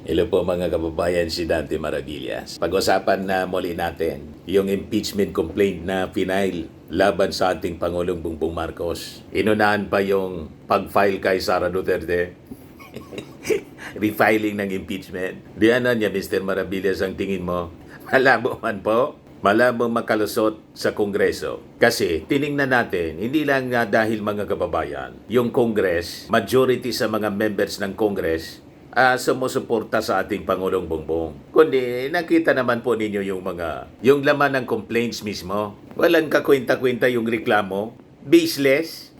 Hello po mga kababayan, si Dante Maravillas. Pag-usapan na muli natin yung impeachment complaint na final laban sa ating Pangulong Bongbong Marcos. Inunahan pa yung pag-file kay Sara Duterte. Refiling ng impeachment. Di ano niya, Mr. Maravillas, ang tingin mo? Malabo man po. Malabo makalusot sa Kongreso. Kasi tiningnan natin, hindi lang dahil mga kababayan, yung Congress, majority sa mga members ng Congress, sumusuporta sa ating Pangulong Bongbong. Kundi nakita naman po ninyo yung laman ng complaints mismo. Walang kakwenta-kwenta yung reklamo. Baseless.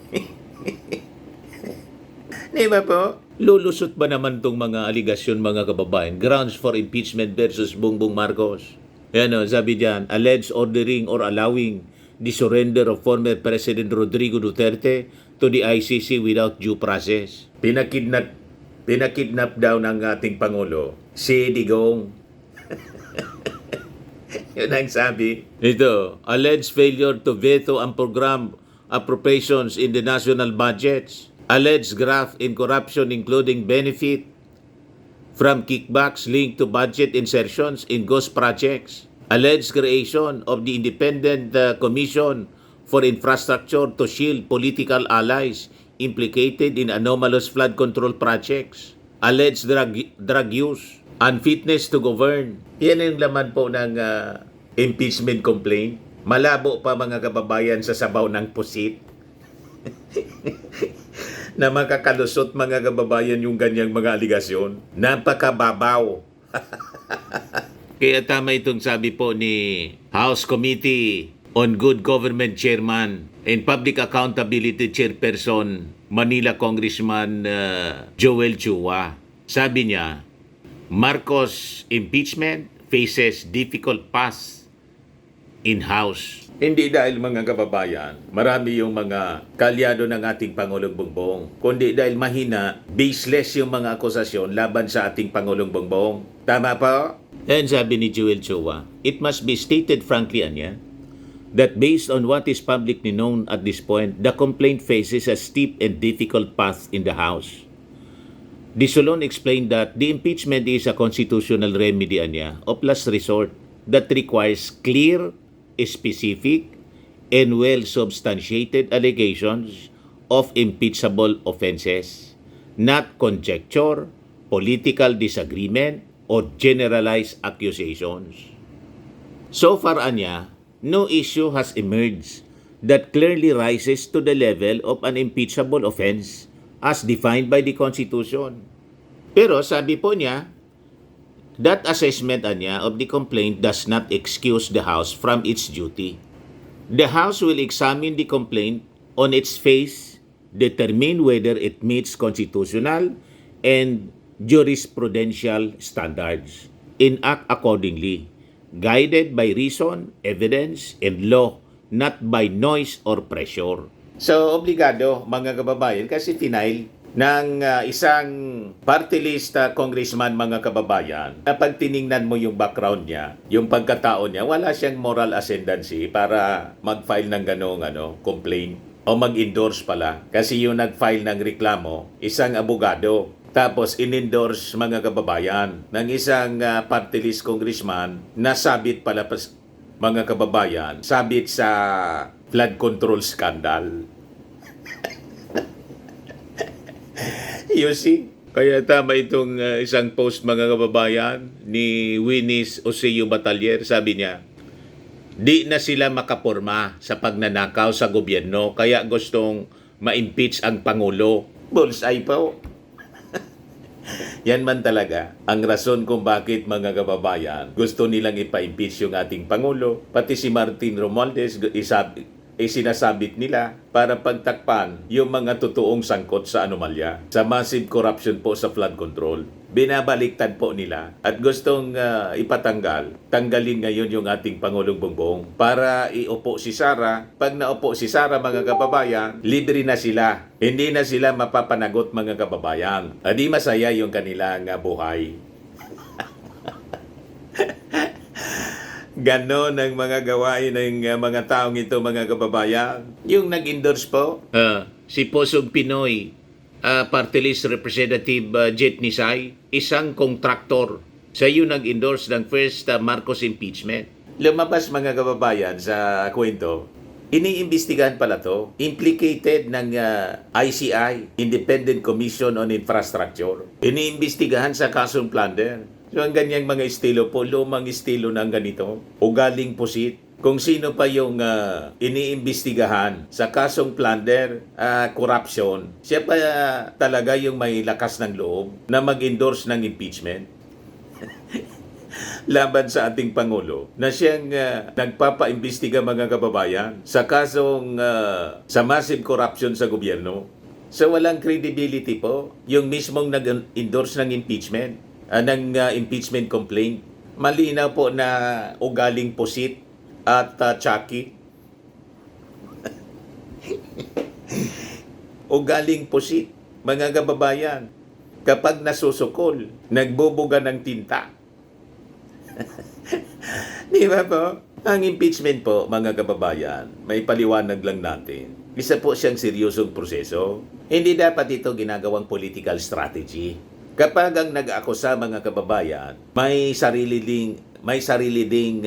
Di ba po? Lulusot ba naman tong mga aligasyon mga kababayan? Grounds for impeachment versus Bongbong Marcos. Yan o, sabi diyan, alleged ordering or allowing the surrender of former President Rodrigo Duterte to the ICC without due process. Pinakidnap daw ng ating Pangulo, si Digong. Yun ang sabi. Ito, alleged failure to veto ang program appropriations in the national budgets. Alleged graft in corruption including benefit from kickbacks linked to budget insertions in ghost projects. Alleged creation of the Independent Commission for Infrastructure to shield political allies implicated in anomalous flood control projects. Alleged drug use. Unfitness to govern. Yan ang laman po ng impeachment complaint. Malabo pa mga kababayan sa sabaw ng pusit. Na makakalusot mga kababayan yung ganyang mga aligasyon. Napakababaw. Kaya tama itong sabi po ni House Committee on Good Government Chairman and Public Accountability Chairperson Manila Congressman Joel Chua. Sabi niya, Marcos impeachment faces difficult path in-house. Hindi dahil mga kababayan, marami yung mga kalyado ng ating Pangulong Bongbong, kundi dahil mahina, baseless yung mga akusasyon laban sa ating Pangulong Bongbong. Tama po? And sabi ni Joel Chua, it must be stated frankly, Anya, that based on what is publicly known at this point, the complaint faces a steep and difficult path in the House. Disolon explained that the impeachment is a constitutional remedy, Anya, of last resort that requires clear, specific, and well-substantiated allegations of impeachable offenses, not conjecture, political disagreement, or generalized accusations. So far, Anya, no issue has emerged that clearly rises to the level of an impeachable offense as defined by the Constitution. Pero sabi po niya, that assessment, Anya, of the complaint does not excuse the House from its duty. The House will examine the complaint on its face, determine whether it meets constitutional and jurisprudential standards, and act accordingly, guided by reason, evidence, and law, not by noise or pressure. So, obligado, mga kababayan, kasi final ng isang party list congressman, mga kababayan, na pag tiningnan mo yung background niya, yung pagkatao niya, wala siyang moral ascendancy para mag-file ng ganong complaint o mag-endorse pala. Kasi yung nag-file ng reklamo, isang abogado. Tapos in-endorse, mga kababayan, ng isang party list congressman na sabit pala, mga kababayan, sabit sa flood control scandal. You see? Kaya tama itong isang post, mga kababayan, ni Winnie Oseo Batalier. Sabi niya, di na sila makaporma sa pagnanakaw sa gobyerno, kaya gustong ma-impeach ang Pangulo. Bullseye po. Yan man talaga ang rason kung bakit, mga kababayan, gusto nilang ipa-impeach yung ating Pangulo. Pati si Martin Romualdez, sinasabit nila para pagtakpan yung mga totoong sangkot sa anomalya, sa massive corruption po sa flood control. Binabaliktad po nila at gustong tanggalin ngayon yung ating Pangulong Bongbong para iupo si Sara. Pag naupo si Sara, mga kababayan, libre na sila. Hindi na sila mapapanagot, mga kababayan. Di masaya yung kanilang buhay. Ganon ang mga gawain ng mga taong ito, mga kababayan. Yung nag-endorse po, si Posog Pinoy, Party List Representative Jet Nisay, isang kontraktor. Sa iyo nag-endorse ng first Marcos impeachment. Lumabas mga kababayan sa kwento, iniimbestigahan pala to, implicated ng ICI, Independent Commission on Infrastructure. Iniimbestigahan sa kasong plunder. So ang ganyang mga estilo po, lumang estilo ng ganito, ugaling pusit. Kung sino pa yung iniimbestigahan sa kasong plunder, corruption, siya pa talaga yung may lakas ng loob na mag-endorse ng impeachment laban sa ating Pangulo na siyang nagpapaimbestiga mga kababayan sa kasong sa massive corruption sa gobyerno. So walang credibility po yung mismong nag-endorse ng impeachment, impeachment complaint. Malinaw po na ugaling pusit at Chucky. Ugaling pusit, mga kababayan. Kapag nasusukol, nagbubuga ng tinta. Di ba po? Ang impeachment po, mga kababayan, may paliwanag lang natin. Isa po siyang seryosong proseso. Hindi dapat ito ginagawang political strategy. Kapag ang nag-akusa, mga kababayan, may sarili ding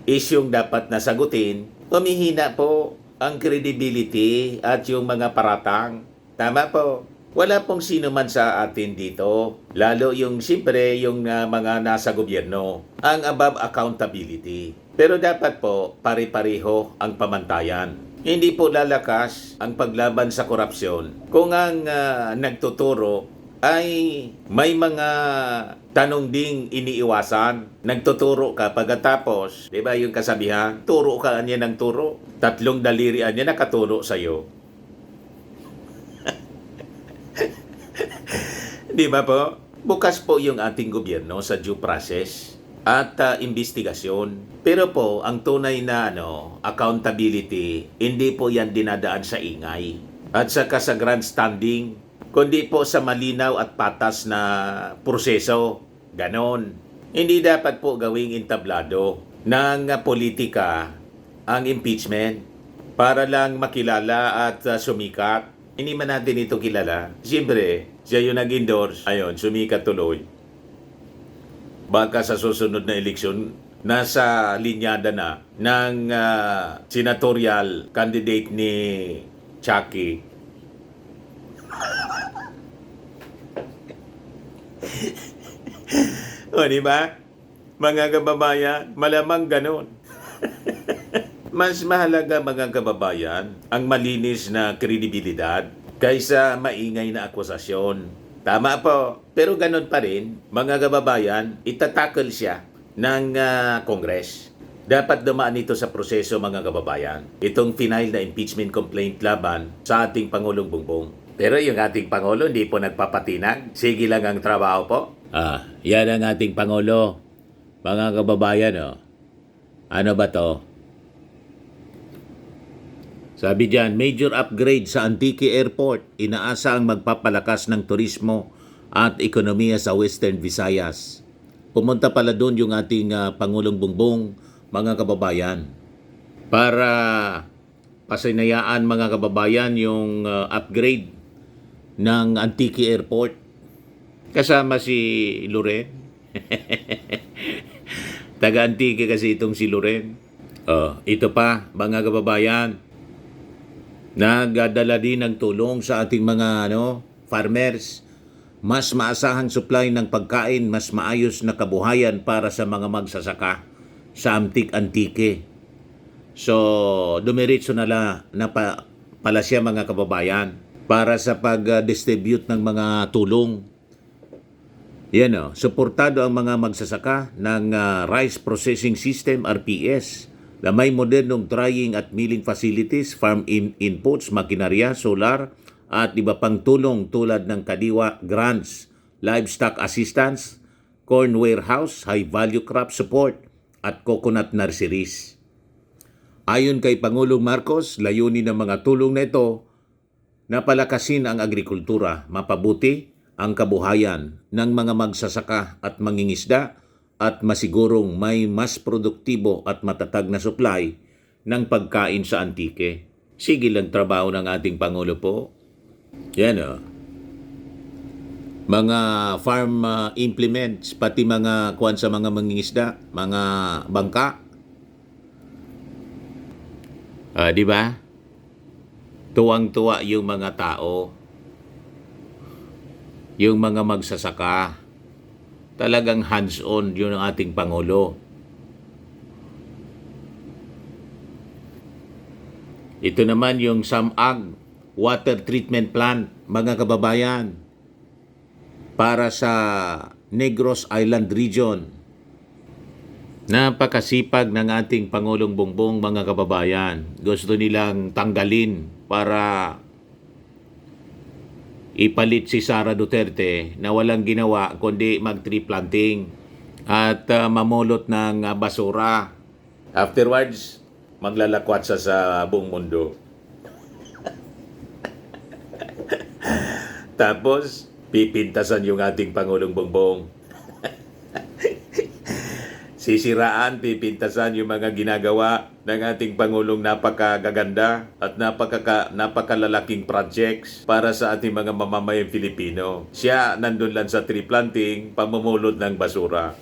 isyong dapat nasagutin, humihina po ang credibility at yung mga paratang. Tama po. Wala pong sino man sa atin dito, lalo yung siyempre yung mga nasa gobyerno, ang above accountability. Pero dapat po pare-pareho ang pamantayan. Hindi po lalakas ang paglaban sa korupsyon kung ang nagtuturo ay may mga tanong ding iniiwasan. Nagtuturo ka pagkatapos, di ba yung kasabihan, turo ka niya ng turo, tatlong dalirian niya nakaturo sa'yo. Di ba po? Bukas po yung ating gobyerno sa due process at investigasyon. Pero po, ang tunay na accountability, hindi po yan dinadaan sa ingay. At saka sa grandstanding, kundi po sa malinaw at patas na proseso. Ganon. Hindi dapat po gawing entablado ng politika ang impeachment para lang makilala at sumikat. Hindi man natin ito kilala. Siyempre, siya yung nag-endorse. Ayun, sumikat tuloy. Baka sa susunod na eleksyon, nasa linyada na ng senatorial candidate ni Chucky. O, di ba? Mga kababayan, malamang ganun. Mas mahalaga, mga kababayan, ang malinis na kredibilidad kaysa maingay na akusasyon. Tama po. Pero ganun pa rin, mga kababayan, itatakal siya ng Congress. Dapat dumaan ito sa proseso, mga kababayan. Itong final na impeachment complaint laban sa ating Pangulong Bongbong. Pero yung ating Pangulo hindi po nagpapatinag. Sige lang ang trabaho po. Yan ang ating Pangulo. Mga kababayan, ano ba to? Sabi dyan, major upgrade sa Antique Airport. Inaasa ang magpapalakas ng turismo at ekonomiya sa Western Visayas. Pumunta pala doon yung ating Pangulong Bongbong, mga kababayan, para pasinayaan, mga kababayan, yung upgrade ng Antique Airport. Kasama si Loren. Taga-Antique kasi itong si Loren. Ito pa, mga kababayan, nagdadala din ng tulong sa ating mga farmers. Mas maasahang supply ng pagkain, mas maayos na kabuhayan para sa mga magsasaka sa Antique. So, dumiretso na pala siya, mga kababayan, para sa pag-distribute ng mga tulong. Yan suportado ang mga magsasaka ng Rice Processing System, RPS, na may modernong drying at milling facilities, farm inputs, makinarya, solar, at iba pang tulong tulad ng Kadiwa Grants, Livestock Assistance, Corn Warehouse, High Value Crop Support, at Coconut Nurseries. Ayon kay Pangulong Marcos, layunin ng mga tulong na ito na palakasin ang agrikultura, mapabuti ang kabuhayan ng mga magsasaka at mangingisda, at masigurong may mas produktibo at matatag na supply ng pagkain sa Antique. Sige lang trabaho ng ating Pangulo po. Yan mga farm implements, pati mga kuwan sa mga mangingisda, mga bangka. Di ba? Tuwang-tuwa yung mga tao, yung mga magsasaka. Talagang hands-on yun ang ating Pangulo. Ito naman yung Samag Water Treatment Plant, mga kababayan, para sa Negros Island Region. Napakasipag ng ating Pangulong Bongbong, mga kababayan. Gusto nilang tanggalin para ipalit si Sara Duterte na walang ginawa kundi mag-tree planting at mamulot ng basura. Afterwards, maglalakwat sa buong mundo. Tapos, pipintasan yung ating Pangulong Bongbong. Sisiraan, pipintasan yung mga ginagawa ng ating Pangulong napakagaganda at napakalalaking projects para sa ating mga mamamayang Filipino. Siya nandun lang sa tree planting, pamumulot ng basura.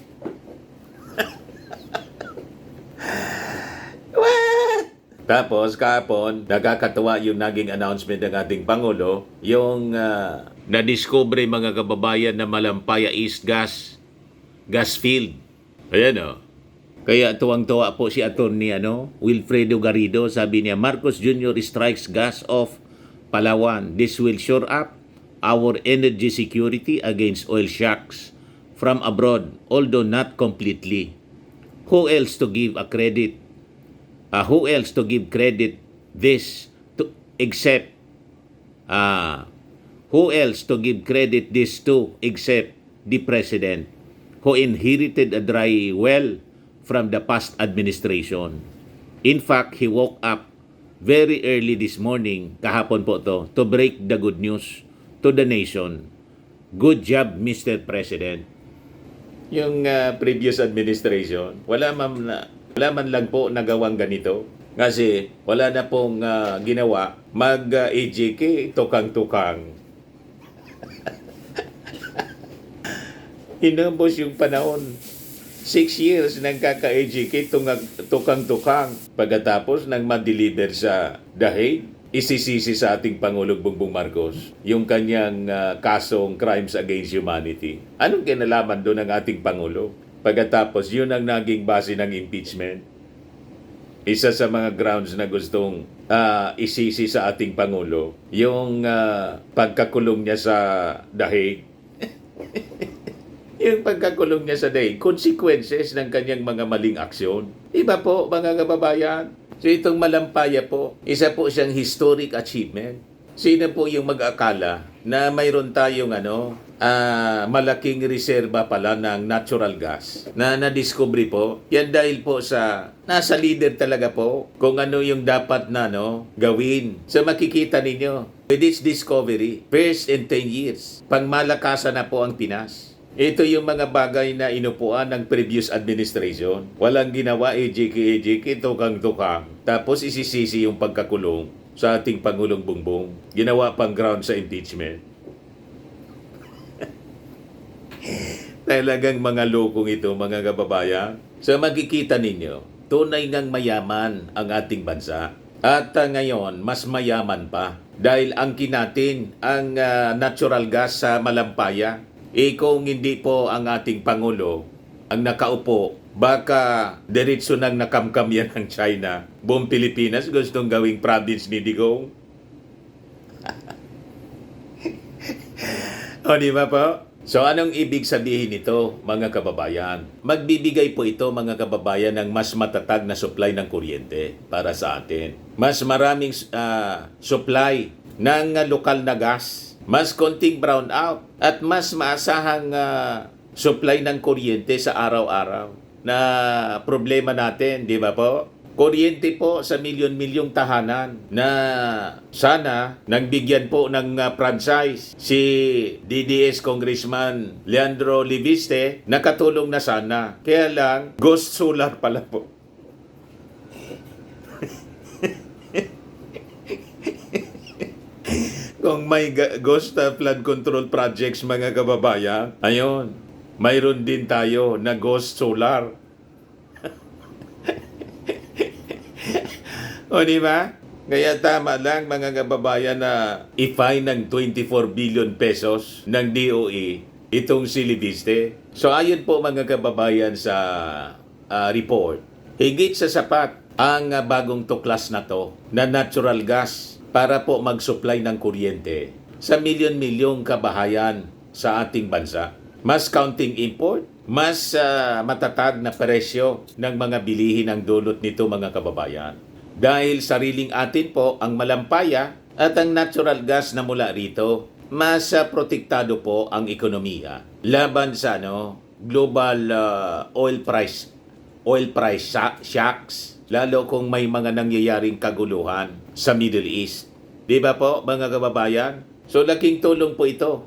Tapos kahapon, nakakatuwa yung naging announcement ng ating Pangulo, yung nadiscover mga kababayan na Malampaya East gas field. Ayan o. Kaya tuwang-tuwa po si Attorney Wilfredo Garrido, sabi niya, Marcos Jr. strikes gas off Palawan. This will shore up our energy security against oil shocks from abroad, although not completely. Who else to give credit this to except the president who inherited a dry well from the past administration. In fact, he woke up very early this morning, kahapon po to break the good news to the nation. Good job, Mr. President. Yung previous administration, wala man lang po nagawang ganito. Kasi wala na pong ginawa, mag-EJK, tukang-tukang. Inubos yung panahon. 6 years nang kaka-EJK, tukang-tukang. Pagkatapos nang ma-deliver sa The Hague, isisisi sa ating Pangulong Bongbong Marcos yung kanyang kasong crimes against humanity. Anong kinalaman doon ng ating Pangulo? Pagkatapos, yun ang naging base ng impeachment. Isa sa mga grounds na gustong isisi sa ating Pangulo, yung pagkakulong niya sa The Hague. Yung pagkakulong niya sa The Hague, consequences ng kanyang mga maling aksyon. Iba po, mga kababayan. So itong Malampaya po, isa po siyang historic achievement. Sino po yung mag-akala na mayroon tayong malaking reserba pala ng natural gas na na-discovery po? Yan dahil po sa nasa leader talaga po kung ano yung dapat na gawin. So makikita ninyo, with this discovery, first in 10 years, pangmalakasan na po ang Pinas. Ito yung mga bagay na inupuan ng previous administration. Walang ginawa, EJK, tukang-tukang. Tapos isisisi yung pagkakulong sa ating Pangulong Bongbong. Ginawa pang ground sa impeachment. Talagang mga lokong ito, mga kababayan. So makikita ninyo, tunay ngang mayaman ang ating bansa. At ngayon, mas mayaman pa. Dahil angkin natin ang natural gas sa Malampaya. Kung hindi po ang ating Pangulo ang nakaupo, baka diretso nang nakamkam yan ng China. Buong Pilipinas gustong gawing province ni Digong. O di ba po? So anong ibig sabihin nito, mga kababayan? Magbibigay po ito, mga kababayan, ng mas matatag na supply ng kuryente para sa atin. Mas maraming supply ng lokal na gas. Mas konting brown out at mas maasahang supply ng kuryente sa araw-araw na problema natin, di ba po? Kuryente po sa milyon-milyong tahanan na sana nagbigyan po ng franchise si DDS Congressman Leandro Liviste, nakatulong na sana. Kaya lang, ghost solar pala po. Kung may ghost flood control projects mga kababayan, ayun, mayroon din tayo na ghost solar. O di ba? Kaya tama lang mga kababayan na i-fine ng 24 billion pesos ng DOE itong si Libiste. So ayon po mga kababayan sa report, higit sa sapat ang bagong tuklas na to na natural gas para po mag-supply ng kuryente sa milyon-milyong kabahayan sa ating bansa. Mas counting import, mas matatag na presyo ng mga bilihin ang dulot nito mga kababayan. Dahil sariling atin po ang malampaya at ang natural gas na mula rito, mas protektado po ang ekonomiya laban sa global oil price shocks, lalo kung may mga nangyayaring kaguluhan sa Middle East. Di ba po mga kababayan? So laking tulong po ito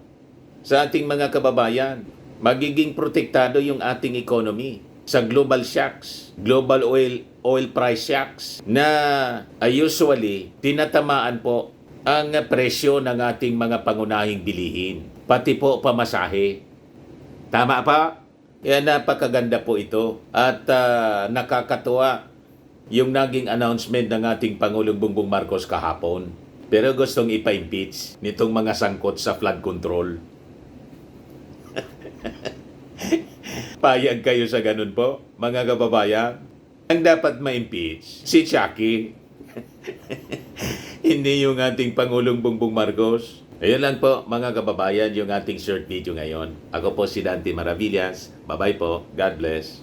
sa ating mga kababayan. Magiging protektado yung ating economy sa global shocks, global oil price shocks na usually tinatamaan po ang presyo ng ating mga pangunahing bilihin, pati po pamasahe. Tama pa? Kaya napakaganda po ito at nakakatuwa yung naging announcement ng ating Pangulong Bongbong Marcos kahapon. Pero gustong ipa-impeach nitong mga sangkot sa flood control. Payag kayo sa ganun po, mga kababayan? Ang dapat ma-impeach, si Chucky. Hindi yung ating Pangulong Bongbong Marcos. Ayun lang po, mga kababayan, yung ating short video ngayon. Ako po si Dante Maravillas. Bye-bye po. God bless.